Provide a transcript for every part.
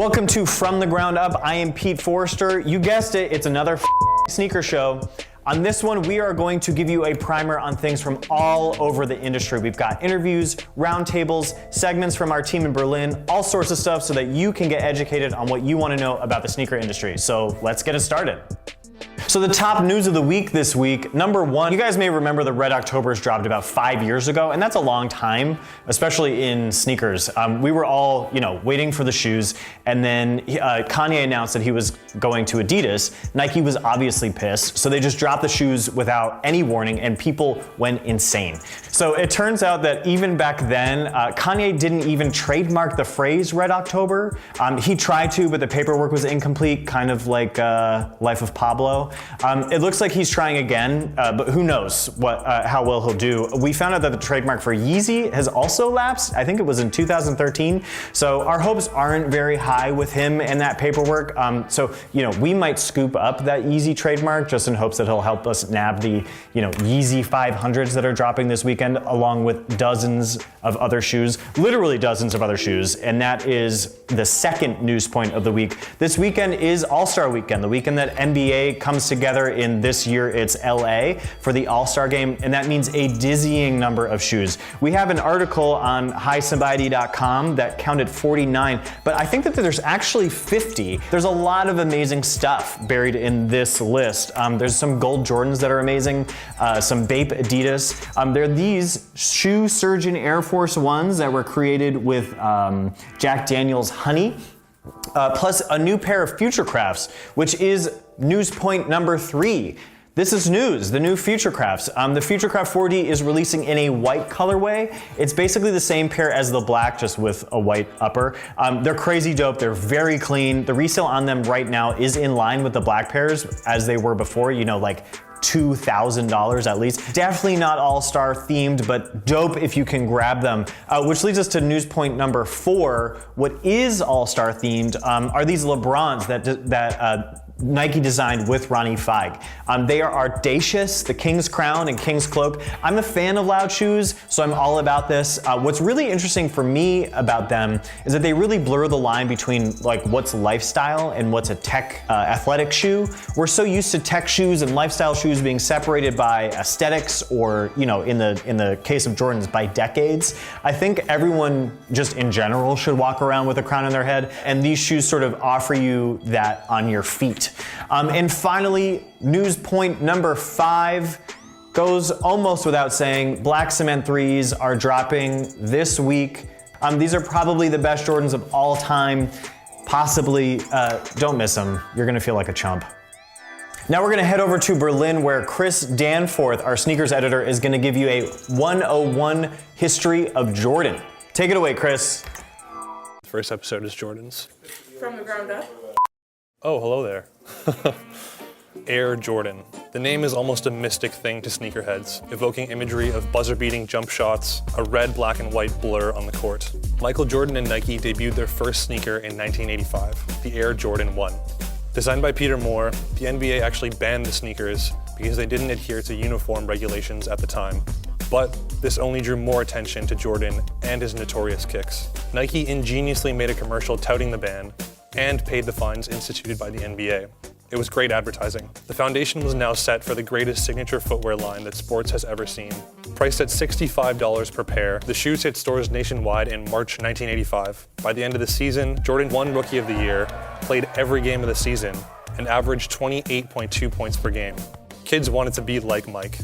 Welcome to From the Ground Up. I am Pete Forrester. You guessed it, it's another sneaker show. On this one, we are going to give you a primer on things from all over the industry. We've got interviews, roundtables, segments from our team in Berlin, all sorts of stuff so that you can get educated on what you want to know about the sneaker industry. So let's get it started. So the top news of the week this week, number one, you guys may remember the Red Octobers dropped about 5 years ago, and that's a long time, especially in sneakers. We were all, waiting for the shoes, and then Kanye announced that he was going to Adidas. Nike was obviously pissed, so they just dropped the shoes without any warning, and people went insane. So it turns out that even back then, Kanye didn't even trademark the phrase Red October. He tried to, but the paperwork was incomplete, kind of like Life of Pablo. It looks like he's trying again, but who knows how well he'll do. We found out that the trademark for Yeezy has also lapsed. I think it was in 2013. So our hopes aren't very high with him and that paperwork. So we might scoop up that Yeezy trademark just in hopes that he'll help us nab the Yeezy 500s that are dropping this weekend, along with dozens of other shoes, literally dozens of other shoes. And that is the second news point of the week. This weekend is All-Star Weekend, the weekend that NBA comes together in this year. It's LA for the All-Star game, and that means a dizzying number of shoes. We have an article on Highsnobiety.com that counted 49, but I think that there's actually 50. There's a lot of amazing stuff buried in this list. There's some gold Jordans that are amazing, some Bape Adidas. There are these Shoe Surgeon Air Force Ones that were created with Jack Daniel's honey. Plus a new pair of Futurecrafts, which is news point number 3. This is news, the new Futurecrafts. The Futurecraft 4D is releasing in a white colorway. It's basically the same pair as the black, just with a white upper. They're crazy dope, they're very clean. The resale on them right now is in line with the black pairs as they were before, like $2,000 at least. Definitely not all-star themed, but dope if you can grab them. Which leads us to news point number 4. What is all-star themed are these LeBrons that Nike designed with Ronnie Feig. They are audacious, the King's Crown and King's Cloak. I'm a fan of loud shoes, so I'm all about this. What's really interesting for me about them is that they really blur the line between what's lifestyle and what's a tech athletic shoe. We're so used to tech shoes and lifestyle shoes being separated by aesthetics or, in the case of Jordans, by decades. I think everyone just in general should walk around with a crown on their head, and these shoes sort of offer you that on your feet. And finally, news point number 5 goes almost without saying. Black Cement 3s are dropping this week. These are probably the best Jordans of all time. Possibly, don't miss them. You're gonna feel like a chump. Now we're gonna head over to Berlin, where Chris Danforth, our sneakers editor, is gonna give you a 101 history of Jordan. Take it away, Chris. The first episode is Jordans. From the ground up. Oh, hello there. Air Jordan. The name is almost a mystic thing to sneakerheads, evoking imagery of buzzer-beating jump shots, a red, black, and white blur on the court. Michael Jordan and Nike debuted their first sneaker in 1985, the Air Jordan 1. Designed by Peter Moore, the NBA actually banned the sneakers because they didn't adhere to uniform regulations at the time. But this only drew more attention to Jordan and his notorious kicks. Nike ingeniously made a commercial touting the ban and paid the fines instituted by the NBA. It was great advertising. The foundation was now set for the greatest signature footwear line that sports has ever seen. Priced at $65 per pair, the shoes hit stores nationwide in March 1985. By the end of the season, Jordan won Rookie of the Year, played every game of the season, and averaged 28.2 points per game. Kids wanted to be like Mike.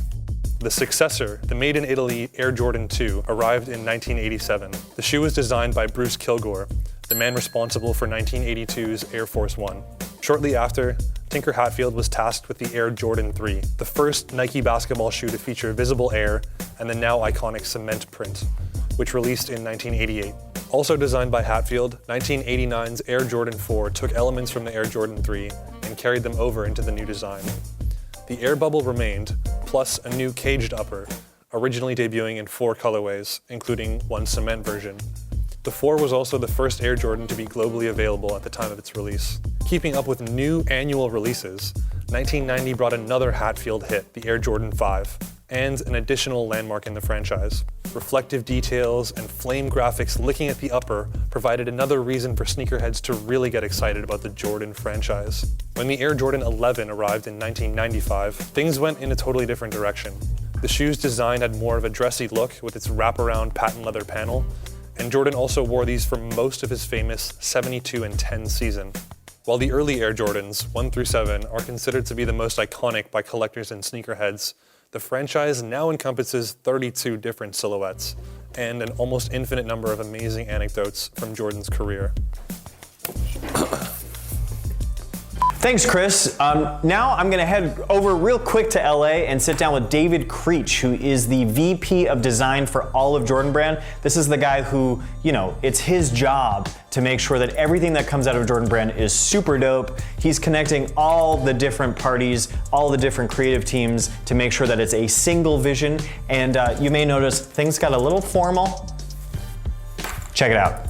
The successor, the made in Italy Air Jordan 2, arrived in 1987. The shoe was designed by Bruce Kilgore, the man responsible for 1982's Air Force One. Shortly after, Tinker Hatfield was tasked with the Air Jordan 3, the first Nike basketball shoe to feature visible air and the now iconic cement print, which released in 1988. Also designed by Hatfield, 1989's Air Jordan 4 took elements from the Air Jordan 3 and carried them over into the new design. The air bubble remained, plus a new caged upper, originally debuting in 4 colorways, including one cement version. The 4 was also the first Air Jordan to be globally available at the time of its release. Keeping up with new annual releases, 1990 brought another Hatfield hit, the Air Jordan 5, and an additional landmark in the franchise. reflective details, and flame graphics licking at the upper provided another reason for sneakerheads to really get excited about the Jordan franchise. When the Air Jordan 11 arrived in 1995, things went in a totally different direction. The shoe's design had more of a dressy look with its wraparound patent leather panel, and Jordan also wore these for most of his famous 72 and 10 season. While the early Air Jordans, 1 through 7, are considered to be the most iconic by collectors and sneakerheads, the franchise now encompasses 32 different silhouettes and an almost infinite number of amazing anecdotes from Jordan's career. Thanks, Chris. Now I'm gonna head over real quick to LA and sit down with David Creech, who is the VP of Design for all of Jordan Brand. This is the guy who, it's his job to make sure that everything that comes out of Jordan Brand is super dope. He's connecting all the different parties, all the different creative teams to make sure that it's a single vision. And you may notice things got a little formal. Check it out.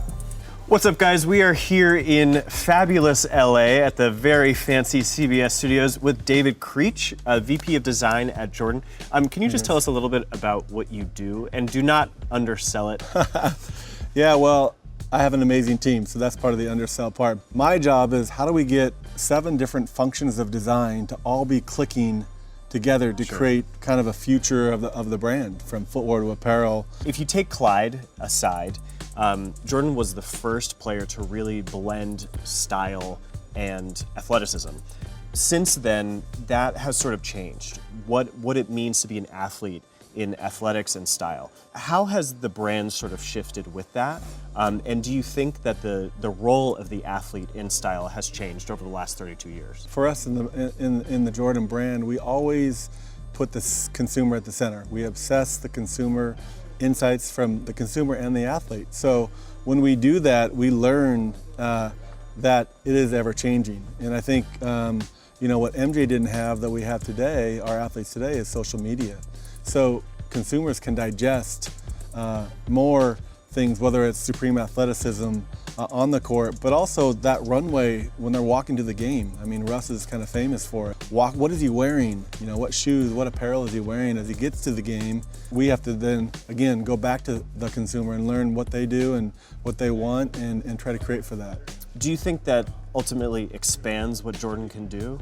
What's up, guys? We are here in fabulous LA at the very fancy CBS studios with David Creech, VP of Design at Jordan. Can you just tell us a little bit about what you do, and do not undersell it? Yeah, well, I have an amazing team, so that's part of the undersell part. My job is how do we get 7 different functions of design to all be clicking together to create kind of a future of the brand, from footwear to apparel. If you take Clyde aside, Jordan was the first player to really blend style and athleticism. Since then, that has sort of changed. What it means to be an athlete in athletics and style. How has the brand sort of shifted with that? And do you think that the role of the athlete in style has changed over the last 32 years? For us in the Jordan brand, we always put the consumer at the center. We obsess the consumer, insights from the consumer and the athlete. So when we do that, we learn that it is ever changing. And I think what MJ didn't have that we have today, our athletes today, is social media. So consumers can digest more things, whether it's supreme athleticism on the court, but also that runway when they're walking to the game. I mean, Russ is kind of famous for it. What is he wearing? What shoes, what apparel is he wearing as he gets to the game? We have to then, again, go back to the consumer and learn what they do and what they want and try to create for that. Do you think that ultimately expands what Jordan can do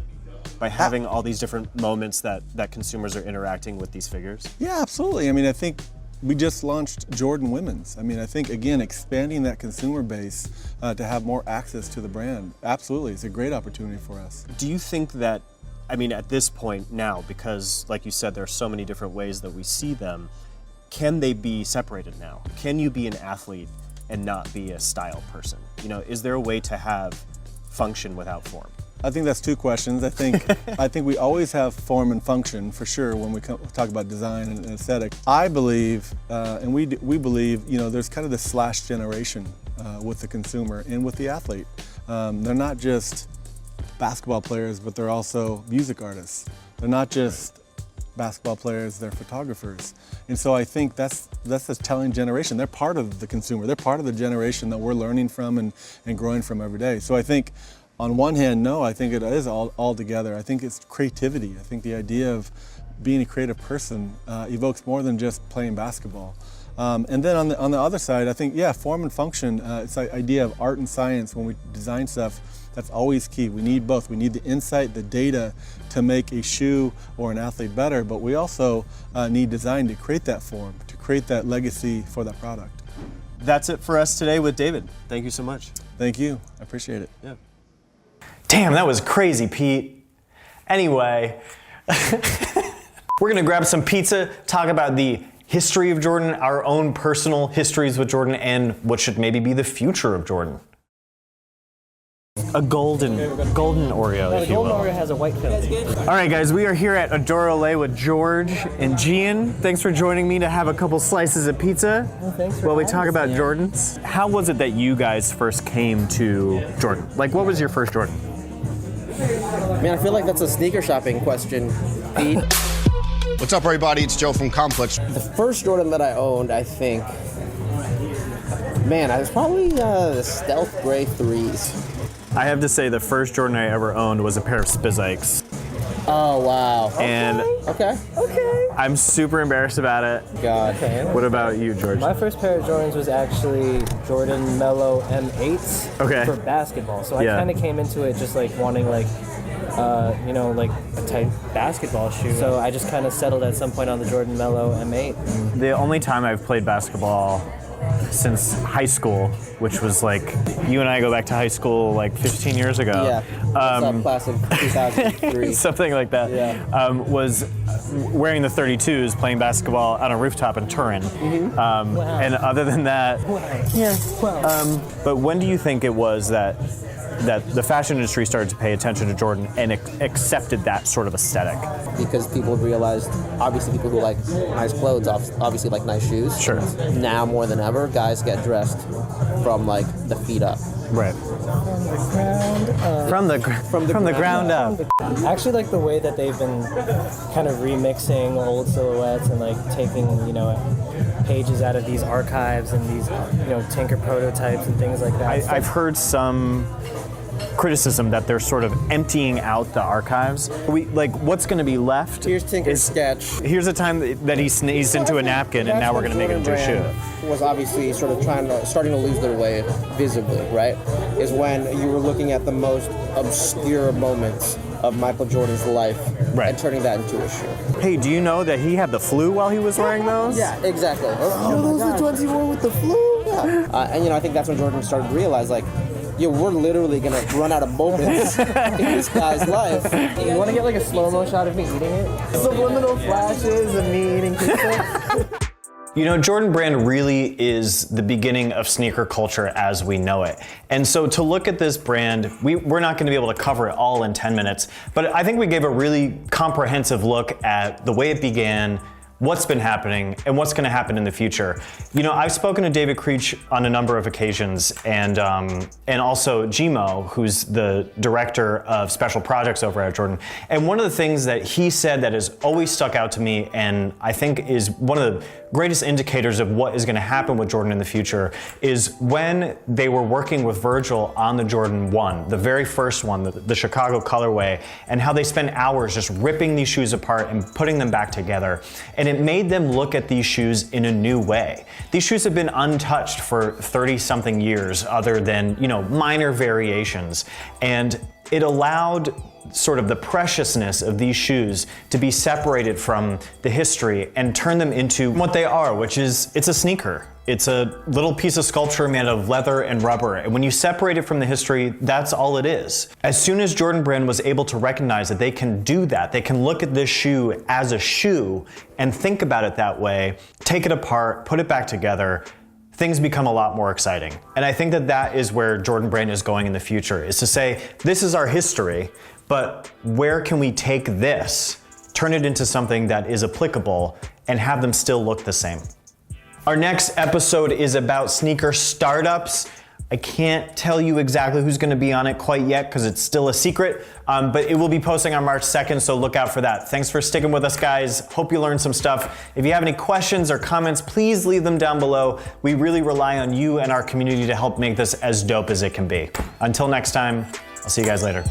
by having all these different moments that consumers are interacting with these figures? Yeah, absolutely. I mean, I think we just launched Jordan Women's. I mean, I think, again, expanding that consumer base to have more access to the brand, absolutely, it's a great opportunity for us. Do you think that, at this point now, because like you said, there are so many different ways that we see them, can they be separated now? Can you be an athlete and not be a style person? Is there a way to have function without form? I think that's 2 questions. I think we always have form and function for sure when we talk about design and aesthetic. I believe, and we believe, there's kind of this slash generation with the consumer and with the athlete. They're not just basketball players, but they're also music artists. They're not just basketball players, they're photographers. And so I think that's a telling generation. They're part of the consumer. They're part of the generation that we're learning from and growing from every day. So I think on one hand, no, I think it is all together. I think it's creativity. I think the idea of being a creative person evokes more than just playing basketball. And then on the other side, I think, form and function, it's the idea of art and science when we design stuff. That's always key. We need both. We need the insight, the data to make a shoe or an athlete better, but we also need design to create that form, to create that legacy for that product. That's it for us today with David. Thank you so much. Thank you. I appreciate it. Yeah. Damn, that was crazy, Pete. Anyway, we're gonna grab some pizza, talk about the history of Jordan, our own personal histories with Jordan, and what should maybe be the future of Jordan. A golden Oreo, if you will. The golden Oreo has a white filling. All right, guys, we are here at Adore Olay with George and Gian. Thanks for joining me to have a couple slices of pizza while we talk about Jordans. How was it that you guys first came to Jordan? Like, what was your first Jordan? Man, I feel like that's a sneaker shopping question, Pete. What's up, everybody? It's Joe from Complex. The first Jordan that I owned, I think, man, I was probably the Stealth Gray 3s. I have to say the first Jordan I ever owned was a pair of Spizikes. Oh, wow. And Okay. I'm super embarrassed about it. God. What about you, George? My first pair of Jordans was actually Jordan Mellow M8s for basketball. So I kind of came into it just like wanting like a tight basketball shoe. So I just kind of settled at some point on the Jordan Mellow M8. The only time I've played basketball since high school, which was like, you and I go back to high school like 15 years ago. Yeah. Class of 2003. Something like that. Yeah. Was wearing the 32s, playing basketball on a rooftop in Turin. And other than that, but when do you think it was that the fashion industry started to pay attention to Jordan and accepted that sort of aesthetic? Because people realized, obviously people who like nice clothes obviously like nice shoes. Sure. Now more than ever, guys get dressed from like the feet up. Right. From the ground up. I actually like the way that they've been kind of remixing old silhouettes and like taking, pages out of these archives and these, Tinker prototypes and things like that. I've heard some criticism that they're sort of emptying out the archives. What's going to be left? Here's Tinker's sketch. Here's a time that he sneezed into a napkin, and now we're going to make it into a shoe. Was obviously sort of starting to lose their way visibly, right? Is when you were looking at the most obscure moments of Michael Jordan's life and turning that into a shoe. Hey, do you know that he had the flu while he was wearing those? Yeah, exactly. Those are the ones he wore with the flu? Yeah. And I think that's when Jordan started to realize, like, we're literally gonna run out of moments in this guy's life. You want to get like a slow-mo shot of me eating it? Subliminal flashes of me eating pizza. Jordan Brand really is the beginning of sneaker culture as we know it. And so to look at this brand, we're not going to be able to cover it all in 10 minutes, but I think we gave a really comprehensive look at the way it began, what's been happening, and what's going to happen in the future. I've spoken to David Creech on a number of occasions, and also Gmo, who's the director of special projects over at Jordan. And one of the things that he said that has always stuck out to me, and I think is one of the greatest indicators of what is going to happen with Jordan in the future, is when they were working with Virgil on the Jordan 1, the very first one, the Chicago colorway, and how they spent hours just ripping these shoes apart and putting them back together. And it made them look at these shoes in a new way. These shoes have been untouched for 30-something years, other than, minor variations. And it allowed sort of the preciousness of these shoes to be separated from the history and turn them into what they are, which is, it's a sneaker. It's a little piece of sculpture made of leather and rubber. And when you separate it from the history, that's all it is. As soon as Jordan Brand was able to recognize that they can do that, they can look at this shoe as a shoe and think about it that way, take it apart, put it back together, things become a lot more exciting. And I think that is where Jordan Brand is going in the future, is to say, this is our history, but where can we take this, turn it into something that is applicable, and have them still look the same? Our next episode is about sneaker startups. I can't tell you exactly who's going to be on it quite yet because it's still a secret, but it will be posting on March 2nd, so look out for that. Thanks for sticking with us, guys. Hope you learned some stuff. If you have any questions or comments, please leave them down below. We really rely on you and our community to help make this as dope as it can be. Until next time, I'll see you guys later.